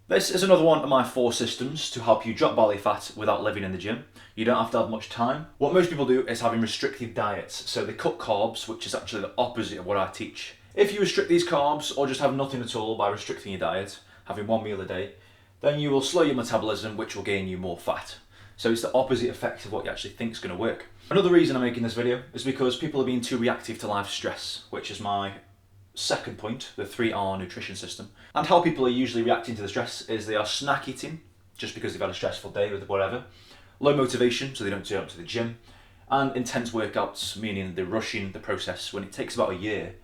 This is another one of my 4 systems to help you drop belly fat without living in the gym. You don't have to have much time. What most people do is having restrictive diets. So they cut carbs, which is actually the opposite of what I teach. If you restrict these carbs or just have nothing at all by restricting your diet, having 1 meal a day, then you will slow your metabolism, which will gain you more fat. So it's the opposite effect of what you actually think is going to work. Another reason I'm making this video is because people are being too reactive to life stress, which is my second point, the 3R nutrition system. And how people are usually reacting to the stress is they are snack eating, just because they've had a stressful day with whatever. Low motivation, so they don't turn up to the gym. And intense workouts, meaning they're rushing the process. When it takes about a year,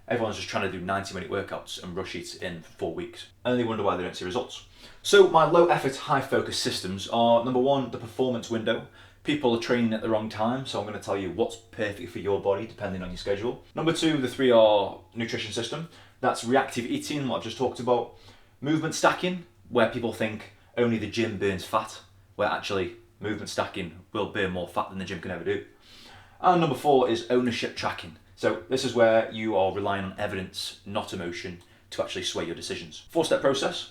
everyone's just trying to do 90-minute workouts and rush it in 4 weeks. And then they wonder why they don't see results. So my low effort, high focus systems are, number 1, the performance window. People are training at the wrong time, so I'm going to tell you what's perfect for your body depending on your schedule. Number 2, the 3R nutrition system. That's reactive eating, what I've just talked about. Movement stacking, where people think only the gym burns fat, where actually movement stacking will burn more fat than the gym can ever do. And number 4 is ownership tracking. So this is where you are relying on evidence, not emotion, to actually sway your decisions. 4-step process.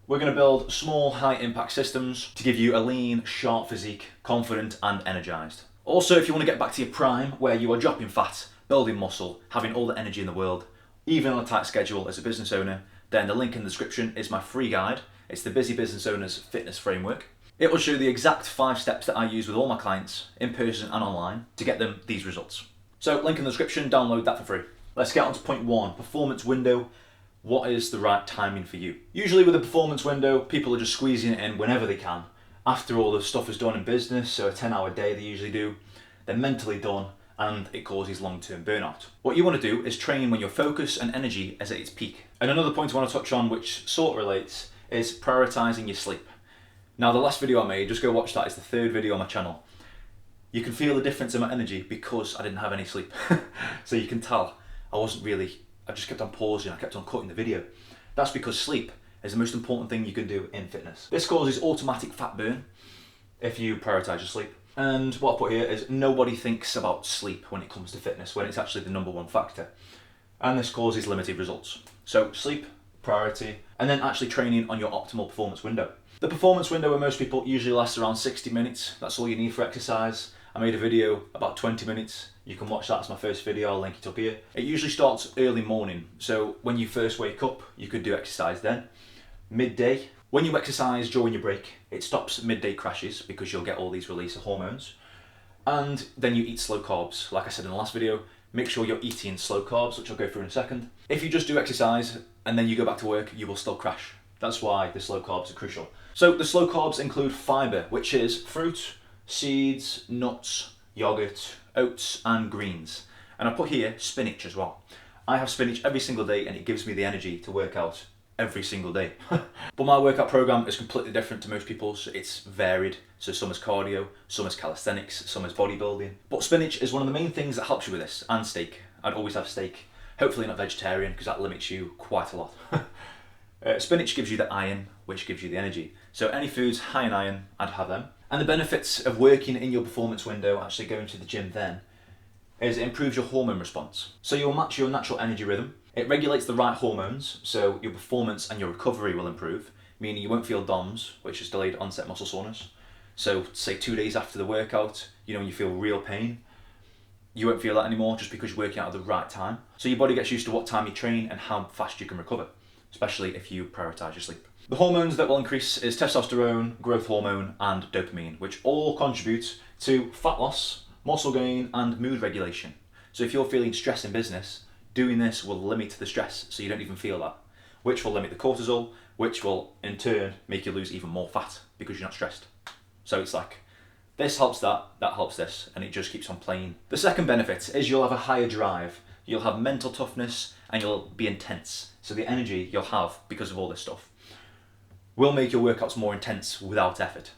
We're going to build small, high-impact systems to give you a lean, sharp physique, confident and energised. Also, if you want to get back to your prime, where you are dropping fat, building muscle, having all the energy in the world, even on a tight schedule as a business owner, then the link in the description is my free guide. It's the Busy Business Owner's Fitness Framework. It will show you the exact 5 steps that I use with all my clients, in person and online, to get them these results. So, link in the description, download that for free. Let's get on to point 1, performance window. What is the right timing for you? Usually with a performance window, people are just squeezing it in whenever they can. After all the stuff is done in business, so a 10-hour day they usually do, they're mentally done and it causes long-term burnout. What you want to do is train when your focus and energy is at its peak. And another point I want to touch on, which sort of relates, is prioritising your sleep. Now the last video I made, just go watch that, it's the 3rd video on my channel. You can feel the difference in my energy because I didn't have any sleep. So you can tell I just kept on pausing, I kept on cutting the video. That's because sleep is the most important thing you can do in fitness. This causes automatic fat burn if you prioritise your sleep. And what I put here is nobody thinks about sleep when it comes to fitness, when it's actually the number 1 factor. And this causes limited results. So sleep, priority, and then actually training on your optimal performance window. The performance window with most people usually lasts around 60 minutes. That's all you need for exercise. I made a video about 20 minutes. You can watch that as my first video, I'll link it up here. It usually starts early morning. So when you first wake up, you could do exercise then. Midday, when you exercise during your break, it stops midday crashes because you'll get all these release of hormones. And then you eat slow carbs. Like I said in the last video, make sure you're eating slow carbs, which I'll go through in a second. If you just do exercise and then you go back to work, you will still crash. That's why the slow carbs are crucial. So the slow carbs include fibre, which is fruit, seeds, nuts, yogurt, oats and greens. And I put here spinach as well. I have spinach every single day and it gives me the energy to work out every single day. But my workout program is completely different to most people's. It's varied. So some is cardio, some is calisthenics, some is bodybuilding. But spinach is one of the main things that helps you with this, and steak. I'd always have steak. Hopefully not vegetarian because that limits you quite a lot. Spinach gives you the iron, which gives you the energy. So any foods high in iron, I'd have them. And the benefits of working in your performance window, actually going to the gym then, is it improves your hormone response. So you'll match your natural energy rhythm. It regulates the right hormones, so your performance and your recovery will improve, meaning you won't feel DOMS, which is delayed onset muscle soreness. So say 2 days after the workout, when you feel real pain, you won't feel that anymore just because you're working out at the right time. So your body gets used to what time you train and how fast you can recover, especially if you prioritise your sleep. The hormones that will increase is testosterone, growth hormone and dopamine, which all contribute to fat loss, muscle gain and mood regulation. So if you're feeling stress in business, doing this will limit the stress so you don't even feel that, which will limit the cortisol, which will in turn make you lose even more fat because you're not stressed. So it's like, this helps that helps this, and it just keeps on playing. The second benefit is you'll have a higher drive, you'll have mental toughness and you'll be intense. So the energy you'll have because of all this stuff will make your workouts more intense without effort.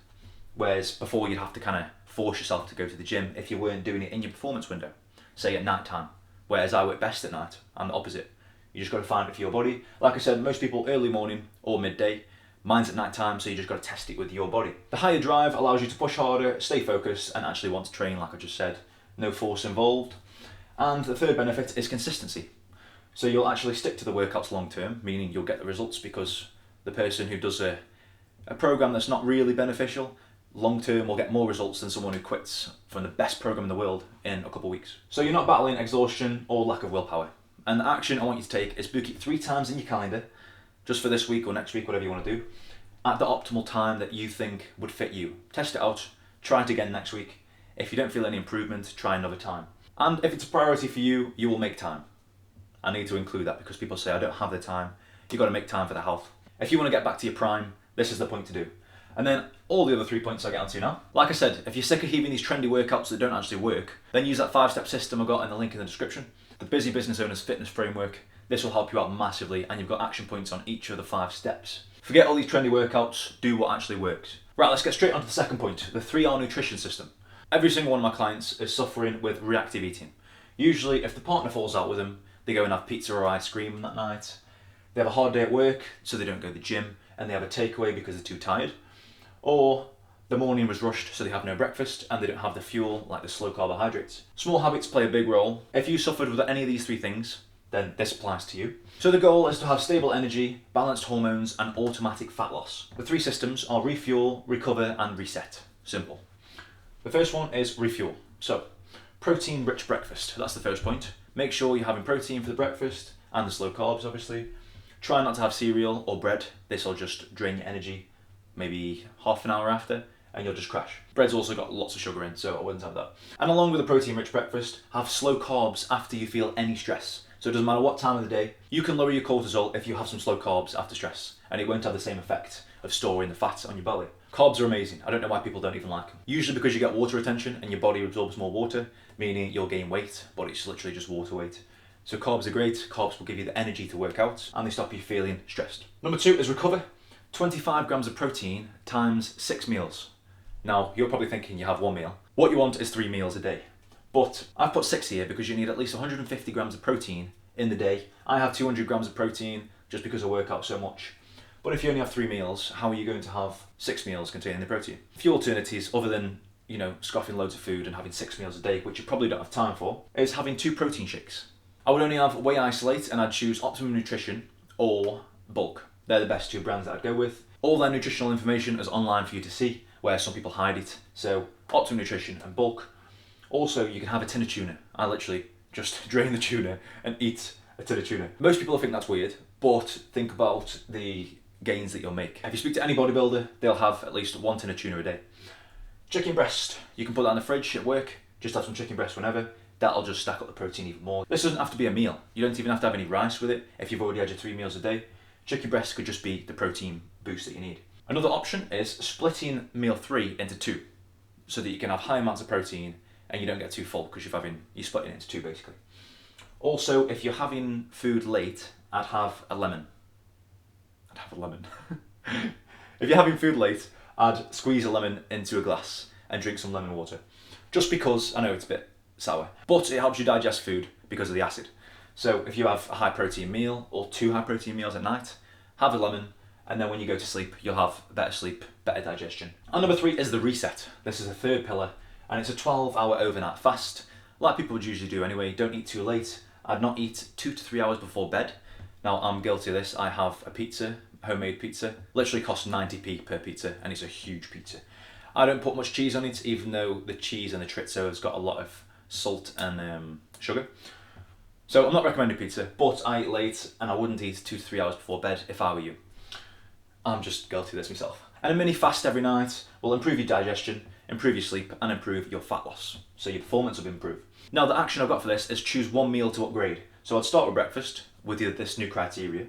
Whereas before you'd have to kind of force yourself to go to the gym if you weren't doing it in your performance window, say at night time. Whereas I work best at night, I'm the opposite. You just got to find it for your body. Like I said, most people early morning or midday. Mine's at night time, so you just got to test it with your body. The higher drive allows you to push harder, stay focused, and actually want to train like I just said. No force involved. And the third benefit is consistency. So you'll actually stick to the workouts long term, meaning you'll get the results because the person who does a program that's not really beneficial, long term will get more results than someone who quits from the best program in the world in a couple of weeks. So you're not battling exhaustion or lack of willpower. And the action I want you to take is book it 3 times in your calendar, just for this week or next week, whatever you want to do, at the optimal time that you think would fit you. Test it out, try it again next week. If you don't feel any improvement, try another time. And if it's a priority for you, you will make time. I need to include that because people say, I don't have the time. You've got to make time for the health. If you want to get back to your prime, this is the point to do. And then all the other 3 points I get onto now. Like I said, if you're sick of hearing these trendy workouts that don't actually work, then use that 5-step system I got in the link in the description. The Busy Business Owner's Fitness Framework. This will help you out massively, and you've got action points on each of the 5 steps. Forget all these trendy workouts, do what actually works. Right, let's get straight on to the second point, the 3R nutrition system. Every single one of my clients is suffering with reactive eating. Usually, if the partner falls out with them, they go and have pizza or ice cream that night. They have a hard day at work, so they don't go to the gym, and they have a takeaway because they're too tired. Or the morning was rushed, so they have no breakfast and they don't have the fuel like the slow carbohydrates. Small habits play a big role. If you suffered with any of these 3 things, then this applies to you. So the goal is to have stable energy, balanced hormones, and automatic fat loss. The 3 systems are refuel, recover, and reset. Simple. The first one is refuel. So, protein-rich breakfast. That's the first point. Make sure you're having protein for the breakfast and the slow carbs, obviously. Try not to have cereal or bread. This will just drain your energy maybe half an hour after, and you'll just crash. Bread's also got lots of sugar in, so I wouldn't have that. And along with a protein-rich breakfast, have slow carbs after you feel any stress. So it doesn't matter what time of the day, you can lower your cortisol if you have some slow carbs after stress, and it won't have the same effect of storing the fat on your belly. Carbs are amazing. I don't know why people don't even like them. Usually because you get water retention and your body absorbs more water, meaning you'll gain weight, but it's literally just water weight. So carbs are great. Carbs will give you the energy to work out, and they stop you feeling stressed. Number 2 is recover. 25 grams of protein times 6 meals. Now, you're probably thinking you have 1 meal. What you want is 3 meals a day. But I've put 6 here because you need at least 150 grams of protein in the day. I have 200 grams of protein just because I work out so much. But if you only have 3 meals, how are you going to have 6 meals containing the protein? A few alternatives other than, scoffing loads of food and having 6 meals a day, which you probably don't have time for, is having 2 protein shakes. I would only have Whey Isolate and I'd choose Optimum Nutrition or Bulk. They're the best 2 brands that I'd go with. All their nutritional information is online for you to see, where some people hide it. So Optimum Nutrition and Bulk. Also, you can have a tin of tuna. I literally just drain the tuna and eat a tin of tuna. Most people think that's weird, but think about the gains that you'll make. If you speak to any bodybuilder, they'll have at least 1 tin of tuna a day. Chicken breast. You can put that in the fridge at work. Just have some chicken breast whenever. That'll just stack up the protein even more. This doesn't have to be a meal. You don't even have to have any rice with it if you've already had your 3 meals a day. Chicken breast could just be the protein boost that you need. Another option is splitting meal 3 into 2, so that you can have high amounts of protein and you don't get too full because you're splitting it into 2 basically. Also, if you're having food late, I'd have a lemon. If you're having food late, I'd squeeze a lemon into a glass and drink some lemon water. Just because, I know it's a bit sour, but it helps you digest food because of the acid. So if you have a high protein meal or 2 high protein meals at night, have a lemon, and then when you go to sleep, you'll have better sleep, better digestion. And number 3 is the reset. This is a 3rd pillar, and it's a 12-hour overnight fast. Like people would usually do anyway. Don't eat too late. I'd not eat 2 to 3 hours before bed. Now, I'm guilty of this. I have a pizza, homemade pizza. Literally costs 90p per pizza, and it's a huge pizza. I don't put much cheese on it, even though the cheese and the chorizo has got a lot of salt and sugar. So I'm not recommending pizza, but I eat late, and I wouldn't eat 2 to 3 hours before bed if I were you. I'm just guilty of this myself. And a mini fast every night will improve your digestion, improve your sleep, and improve your fat loss. So your performance will improve. Now, the action I've got for this is choose 1 meal to upgrade. So I'd start with breakfast with this new criteria.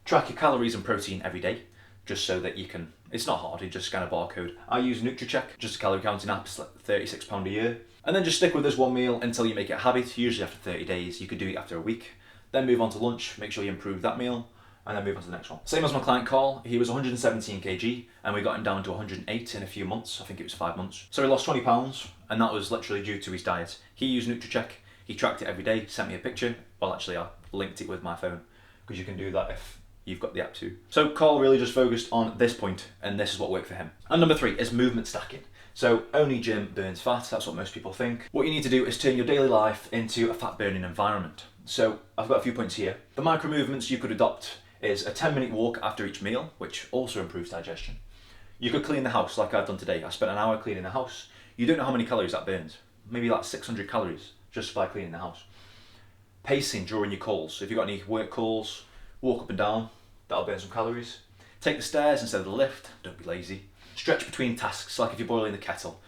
Track your calories and protein every day, just so that you can, it's not hard, you just scan a barcode. I use NutriCheck, just a calorie counting app, it's like £36 a year. And then just stick with this 1 meal until you make it a habit, usually after 30 days. You could do it after a week. Then move on to lunch, make sure you improve that meal, and then move on to the next one. Same as my client Carl, he was 117 kg, and we got him down to 108 in a few months. I think it was 5 months. So he lost 20 pounds, and that was literally due to his diet. He used NutriCheck, he tracked it every day, sent me a picture. Well, actually, I linked it with my phone, because you can do that if you've got the app too. So Carl really just focused on this point, and this is what worked for him. And number 3 is movement stacking. So only gym burns fat, that's what most people think. What you need to do is turn your daily life into a fat burning environment. So I've got a few points here. The micro movements you could adopt is a 10-minute walk after each meal, which also improves digestion. You could clean the house like I've done today. I spent an hour cleaning the house. You don't know how many calories that burns. Maybe like 600 calories just by cleaning the house. Pacing during your calls. If you've got any work calls, walk up and down. That'll burn some calories. Take the stairs instead of the lift. Don't be lazy. Stretch between tasks, like if you're boiling the kettle.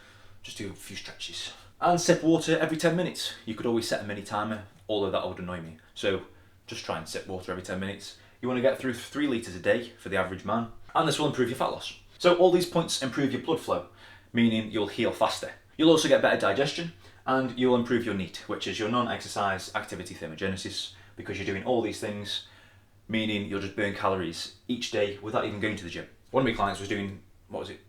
Just do a few stretches. And sip water every 10 minutes. You could always set a mini timer, although that would annoy me. So just try and sip water every 10 minutes. You want to get through 3 litres a day for the average man. And this will improve your fat loss. So all these points improve your blood flow, meaning you'll heal faster. You'll also get better digestion, and you'll improve your NEAT, which is your non-exercise activity thermogenesis, because you're doing all these things, meaning you'll just burn calories each day without even going to the gym. One of my clients was doing,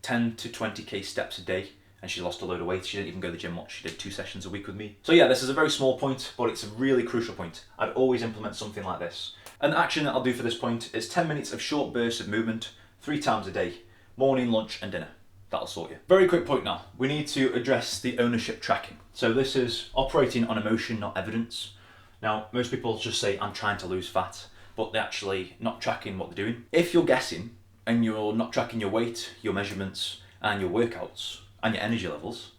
10 to 20k steps a day, and she lost a load of weight. She didn't even go to the gym much. She did 2 sessions a week with me. So yeah, this is a very small point, but it's a really crucial point. I'd always implement something like this. An action that I'll do for this point is 10 minutes of short bursts of movement, 3 times a day, morning, lunch, and dinner. That'll sort you. Very quick point now. We need to address the ownership tracking. So this is operating on emotion, not evidence. Now, most people just say, I'm trying to lose fat, but they're actually not tracking what they're doing. If you're guessing and you're not tracking your weight, your measurements, and your workouts, and your energy levels,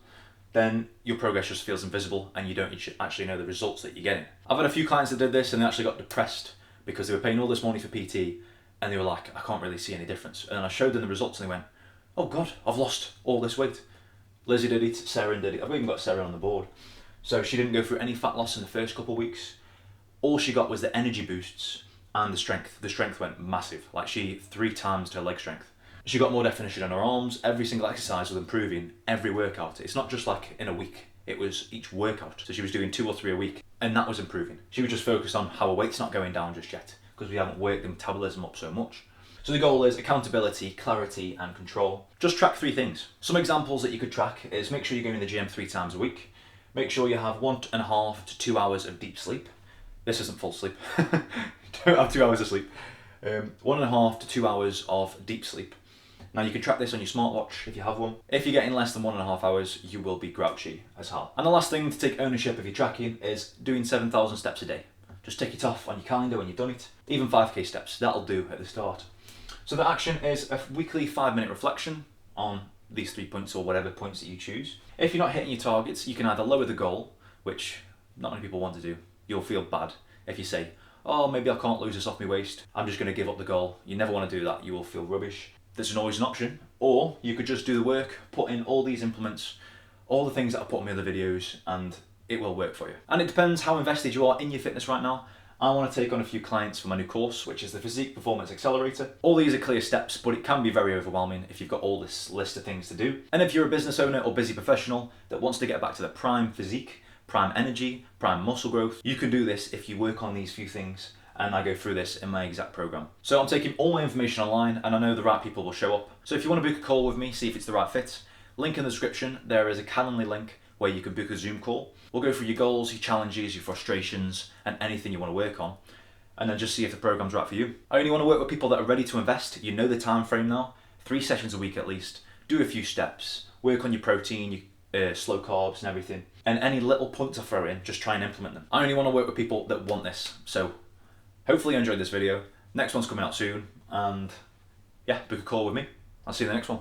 then your progress just feels invisible and you don't actually know the results that you're getting. I've had a few clients that did this and they actually got depressed because they were paying all this money for PT and they were like, I can't really see any difference. And then I showed them the results and they went, oh God, I've lost all this weight. Lizzie did it, Sarah did it. I've even got Sarah on the board. So she didn't go through any fat loss in the first couple of weeks. All she got was the energy boosts and the strength. The strength went massive. Like she 3 times her leg strength. She got more definition on her arms. Every single exercise was improving every workout. It's not just like in a week. It was each workout. So she was doing 2 or 3 a week and that was improving. She was just focused on how her weight's not going down just yet because we haven't worked the metabolism up so much. So the goal is accountability, clarity, and control. Just track 3 things. Some examples that you could track is make sure you're going to the gym 3 times a week. Make sure you have 1.5 to 2 hours of deep sleep. This isn't full sleep. Don't have 2 hours of sleep. 1.5 to 2 hours of deep sleep. Now you can track this on your smartwatch if you have one. If you're getting less than 1.5 hours, you will be grouchy as hell. And the last thing to take ownership of your tracking is doing 7,000 steps a day. Just tick it off on your calendar when you've done it. Even 5k steps, that'll do at the start. So the action is a weekly 5-minute reflection on these 3 points or whatever points that you choose. If you're not hitting your targets, you can either lower the goal, which not many people want to do. You'll feel bad if you say, oh, maybe I can't lose this off my waist. I'm just going to give up the goal. You never want to do that. You will feel rubbish. There's always an option. Or you could just do the work, put in all these implements, all the things that I put in my other videos, and it will work for you. And it depends how invested you are in your fitness right now. I want to take on a few clients for my new course, which is the Physique Performance Accelerator. All these are clear steps, but it can be very overwhelming if you've got all this list of things to do. And if you're a business owner or busy professional that wants to get back to the prime physique, prime energy, prime muscle growth, you can do this if you work on these few things, and I go through this in my exact program. So I'm taking all my information online, and I know the right people will show up. So if you want to book a call with me, see if it's the right fit, link in the description. There is a Calendly link where you can book a Zoom call. We'll go through your goals, your challenges, your frustrations, and anything you want to work on, and then just see if the program's right for you. I only want to work with people that are ready to invest. You know the time frame now, 3 sessions a week at least. Do a few steps, work on your protein, your slow carbs and everything, and any little points I throw in, just try and implement them. I only want to work with people that want this. So hopefully you enjoyed this video. Next one's coming out soon, and yeah, book a call with me. I'll see you in the next one.